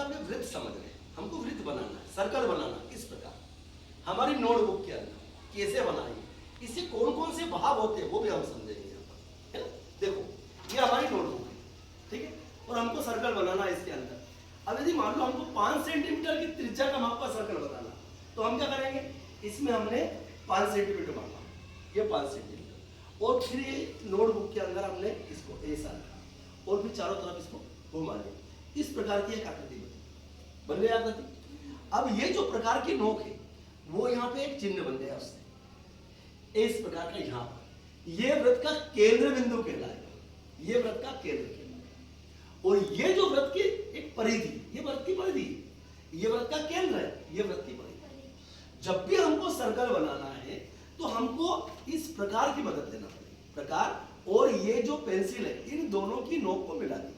अब ये वृत्त समझ रहे हैं, हमको वृत्त बनाना है, सर्कल बनाना। किस प्रकार हमारी नोटबुक के अंदर कैसे बनाएंगे, इससे कौन कौन से भाव होते हैं वो भी हम समझेंगे यहाँ पर, है ना। देखो ये हमारी नोटबुक है, ठीक है, और हमको सर्कल बनाना है इसके अंदर। अब यदि मान लो हमको 5 सेंटीमीटर की त्रिज्या का माप का सर्कल बनाना, तो हम क्या करेंगे, इसमें हमने 5 सेंटीमीटर मापा, ये 5 सेंटीमीटर, और फिर ये नोटबुक के अंदर हमने इसको ऐसा रखा और फिर चारों तरफ इसको घुमा लिया। इस प्रकार की एक आकृति बन गई आकृति। अब ये जो प्रकार की नोक है वो यहाँ पे एक चिन्ह बन गया उससे, इस प्रकार का। यहाँ पर ये वृत्त का केंद्र बिंदु कहलाएगा, ये वृत्त का केंद्र कहलाएगा। और ये जो वृत्त की एक परिधि, ये वृत्त की परिधि, ये वृत्त का केंद्र है, ये वृत्त की परिधि। जब भी हमको सर्कल बनाना है तो हमको इस प्रकार की मदद लेना पड़ेगी, प्रकार, और ये जो पेंसिल है इन दोनों की नोक को मिला दी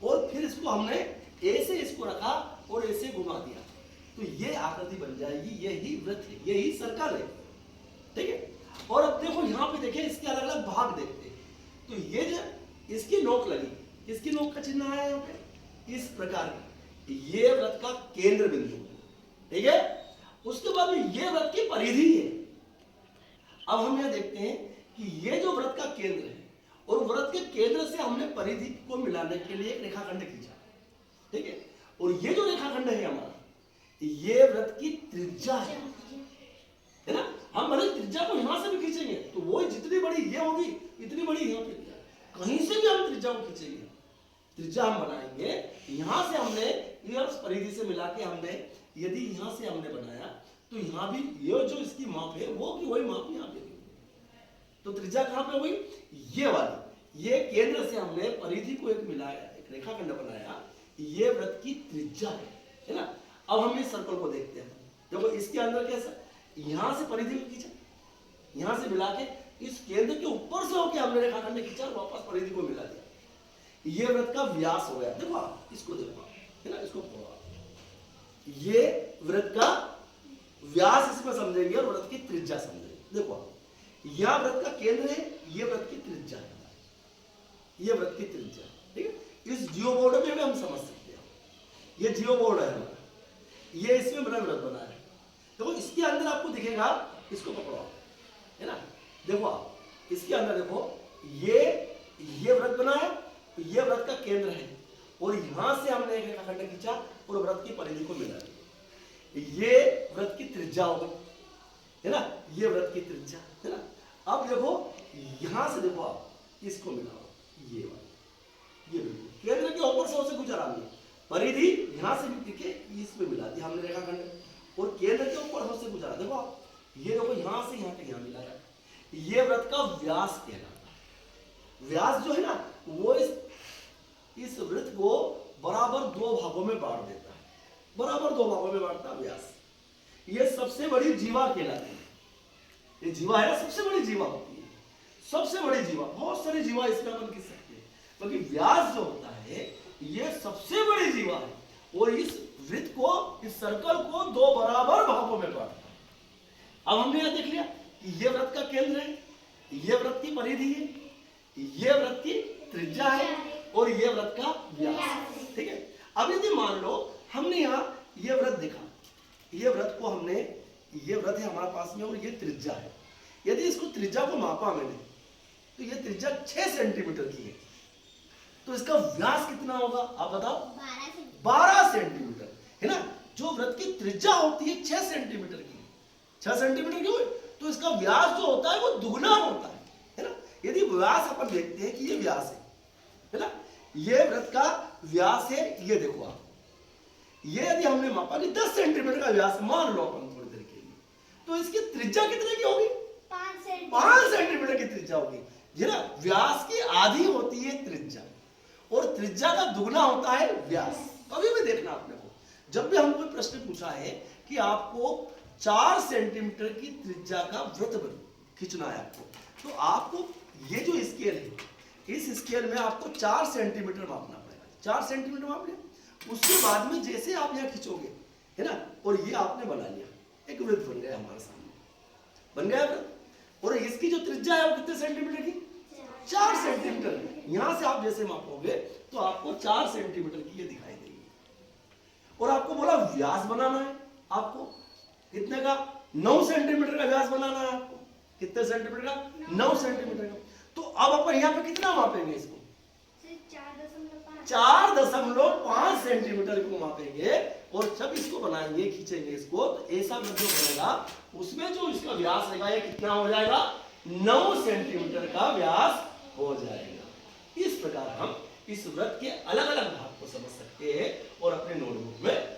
और फिर इसको हमने ऐसे इसको रखा और ऐसे घुमा दिया, तो ये आकृति बन जाएगी। यही वृत्त है, यही सर्कल है, ठीक है। और अब देखो यहाँ पे देखिए इसके अलग अलग भाग देखते हैं, तो ये जो इसकी नोक लगी, इसकी नोक का चिन्ह आया यहाँ पे इस प्रकार की, ये वृत्त का केंद्र बिंदु, ठीक है। उसके बाद में ये वृत्त की परिधि है। अब हम यह देखते हैं कि ये जो वृत्त का केंद्र है और वृत्त के केंद्र से हमने परिधि को मिलाने के लिए एक रेखाखंड खींचा, ठीक है। और ये जो रेखाखंड है हमारा, ये वृत्त की त्रिज्या है ना। हम भले त्रिज्या को यहां से भी खींचेंगे तो वो जितनी बड़ी ये होगी इतनी बड़ी यहाँ पे, कहीं से भी हम त्रिज्या को खींचेंगे, त्रिज्या हम बनाएंगे। यहां से हमने ये परिधि से मिला के हमने, यदि यहां से हमने बनाया तो यहाँ भी ये जो इसकी माप है वो की वही माप यहाँ पे, तो त्रिज्या कहां पे हुई, ये वाली, ये केंद्र से हमने परिधि को एक मिलाया, एक रेखाखंड बनाया, ये वृत्त की त्रिज्या है ना। अब हम इस सर्कल को देखते हैं, देखो इसके अंदर कैसा, यहां से परिधि को खींचा, यहां से मिला के इस केंद्र के ऊपर से होकर हमने रेखाखंड खींचा और वापस परिधि को मिला दिया, ये वृत्त का व्यास हो गया। देखो आप इसको देखो, है ना, इसको ये वृत्त का व्यास इसमें समझेंगे और वृत्त की त्रिज्या समझेंगे। देखो यह वृत्त का केंद्र है, ये वृत्त की त्रिज्या है, ये वृत्त की त्रिज्या, ठीक है। इस जियो बोर्ड में भी हम समझ सकते हैं, ये जियो बोर्ड है हमारा, ये इसमें बड़ा वृत्त बना है। देखो इसके अंदर आपको दिखेगा, इसको पकड़ो, है ना, देखो आप इसके अंदर देखो, ये वृत्त बना है, तो ये वृत्त का केंद्र है और यहां से हमने एक रेखाखंड खींचा और वृत्त की परिधि को मिला, ये वृत्त की त्रिज्या हो गई, है ना, ये वृत्त की त्रिज्या, है ना। अब देखो यहां से देखो आप इसको मिलाओ, ये केंद्र के ऊपर से उसे गुजरा हमने, परिधि यहां से भी टिके इसमें मिला दी हमने रेखाखंड, और केंद्र के ऊपर से गुजरा, देखो आप ये देखो यहां से यहां तक यहां मिला है, ये वृत्त का व्यास कहलाता है। व्यास जो है ना वो इस वृत्त को बराबर 2 भागों में बांट देता है, बराबर 2 भागों में बांटता है व्यास। ये सबसे बड़ी जीवा कहलाती है, ये जीवा है, सबसे बड़ी जीवा होती है, सबसे बड़ी जीवा। बहुत सारी जीवा इसमें अपन खींच सकते हैं, क्योंकि व्यास जो होता है ये सबसे बड़ी जीवा है और इस वृत्त को, इस सर्कल को 2 बराबर भागों में बांटता है। अब हमने यह देख लिया कि ये वृत्त का केंद्र है, ये वृत्त की परिधि है, ये वृत्त की त्रिज्या है और ये वृत्त का व्यास, ठीक है। अब यदि मान लो हमने यहाँ ये वृत्त देखा, ये वृत्त को हमने, ये वृत्त है हमारे पास में और ये त्रिज्या है, यदि इसको त्रिज्या को मापा मैंने तो ये त्रिज्या 6 सेंटीमीटर की है, तो इसका व्यास कितना होगा आप बताओ, 12 सेंटीमीटर, है ना। जो वृत्त की त्रिज्या होती है 6 सेंटीमीटर की, 6 सेंटीमीटर की, तो इसका व्यास जो होता है वो दुगना होता है ना। यदि व्यास अपन देखते हैं कि ये व्यास है ना, ये वृत्त का व्यास है, ये देखो आप, ये यदि हमने मापा कि 10 सेंटीमीटर का व्यास मान लो अपन थोड़ी देर के लिए, तो इसकी त्रिज्या कितने की होगी, 5 सेंटीमीटर की त्रिज्या होगी, है ना। व्यास की आधी होती है त्रिज्या और त्रिज्या का दुगना होता है व्यास। कभी भी देखना आपने को, जब भी हम कोई प्रश्न पूछा है कि आपको 4 सेंटीमीटर की त्रिज्या का वृत्त खींचना है आपको, तो आपको ये जो स्केल है, इस स्केल में आपको 4 सेंटीमीटर मापना पड़ेगा, 4 सेंटीमीटर माप लिया, उसके बाद में जैसे आप यहाँ खींचोगे, है ना, और ये आपने बना लिया, एक वृत्त बन गया हमारे सामने, बन गया वृत्त। और इसकी जो त्रिज्या है वो कितने सेंटीमीटर की, 4 सेंटीमीटर। यहां से आप जैसे मापोगे तो आपको 4 सेंटीमीटर की ये दिखाई देगी, व्यास बनाना है आपको। कितने का? 9 सेंटीमीटर का व्यास बनाना है आपको। कितने सेंटीमीटर का? 9 सेंटीमीटर का। तो अब अपन यहाँ पे कितना मापेंगे इसको? 4.5 सेंटीमीटर को मापेंगे और जब इसको बनाएंगे, खींचेंगे इसको, तो ऐसा जो बनेगा उसमें जो इसका व्यास रहेगा ये कितना हो जाएगा? 9 सेंटीमीटर का व्यास हो जाएगा। इस प्रकार हम इस व्रत के अलग अलग भाग को समझ सकते हैं और अपने नोटबुक में